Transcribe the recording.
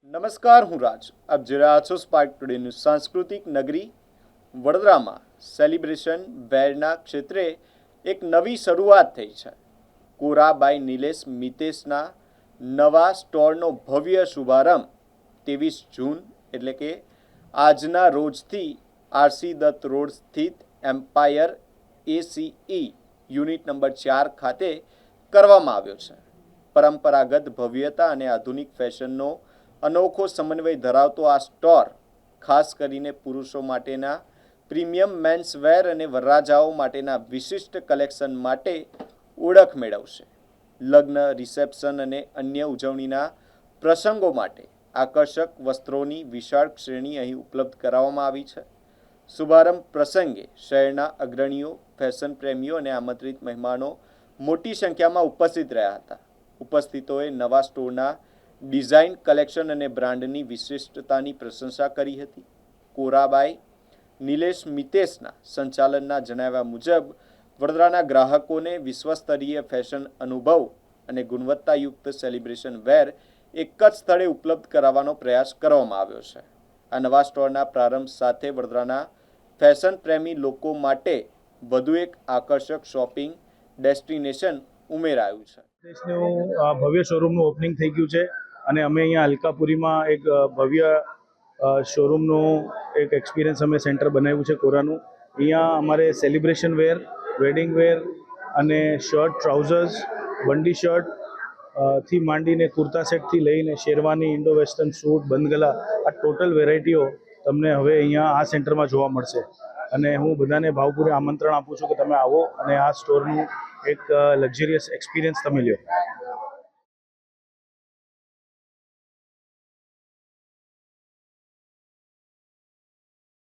નમસ્કાર, હું રાજ. આપ જોઈ રહ્યા છો સ્પાર્ક ટુડેનું સાંસ્કૃતિક નગરી વડોદરામાં સેલિબ્રેશન વેરના ક્ષેત્રે એક નવી શરૂઆત થઈ છે. કોરા બાય નિલેશ મિતેશના નવા સ્ટોરનો ભવ્ય શુભારંભ 23 જૂન એટલે કે આજના રોજથી આરસી દત્ત રોડ સ્થિત એમ્પાયર એસીઈ યુનિટ નંબર 4 ખાતે કરવામાં આવ્યો છે. પરંપરાગત ભવ્યતા અને આધુનિક ફેશનનો અનોખો સમન્વય ધરાવતો આ સ્ટોર ખાસ કરીને પુરુષો માટેના પ્રીમિયમ મેન્સવેર અને વરરાજાઓ માટેના વિશિષ્ટ કલેક્શન માટે ઓળખ મેળવશે. લગ્ન, રિસેપ્શન અને અન્ય ઉજવણીના પ્રસંગો માટે આકર્ષક વસ્ત્રોની વિશાળ શ્રેણી અહીં ઉપલબ્ધ કરાવવામાં આવી છે. શુભારંભ પ્રસંગે શહેરના અગ્રણીઓ, ફેશન પ્રેમીઓ અને આમંત્રિત મહેમાનો મોટી સંખ્યામાં ઉપસ્થિત રહ્યા હતા. ઉપસ્થિતોએ નવા સ્ટોરના ડિઝાઇન, કલેક્શન અને બ્રાન્ડની વિશિષ્ટતાની પ્રશંસા કરી હતી. કોરાબાઈ નિલેશ મિતેશના સંચાલનના જણાવ્યા મુજબ વડોદરાના ગ્રાહકોને વિશ્વસ્તરીય ફેશન અનુભવ અને ગુણવત્તાયુક્ત સેલિબ્રેશન વેર એક જ સ્થળે ઉપલબ્ધ કરાવવાનો પ્રયાસ કરવામાં આવ્યો છે. આ નવા સ્ટોરના પ્રારંભ સાથે વડોદરાના ફેશન પ્રેમી લોકો માટે વધુ એક આકર્ષક શોપિંગ ડેસ્ટિનેશન ઉમેરાયું છે. દેશનું ભવ્ય શોરૂમનું ઓપનિંગ થઈ ગયું છે અને અમે અહીંયા અલકાપુરીમાં એક ભવ્ય શોરૂમનું એક એક્સપિરિયન્સ અમે સેન્ટર બનાવ્યું છે કોરાનું. અહીંયા અમારે સેલિબ્રેશન વેર, વેડિંગ વેર અને શર્ટ, ટ્રાઉઝર્સ, બંડી શર્ટ થી માંડીને કુર્તા સેટથી લઈને શેરવાની, ઇન્ડો વેસ્ટર્ન સૂટ, બંધગલા, આ ટોટલ વેરાયટીઓ તમને હવે અહીંયા આ સેન્ટરમાં જોવા મળશે. અને હું બધાને ભાવપૂર્વક આમંત્રણ આપું છું કે તમે આવો અને આ સ્ટોરનું એક લક્ઝરિયસ એક્સપિરિયન્સ તમે લ્યો.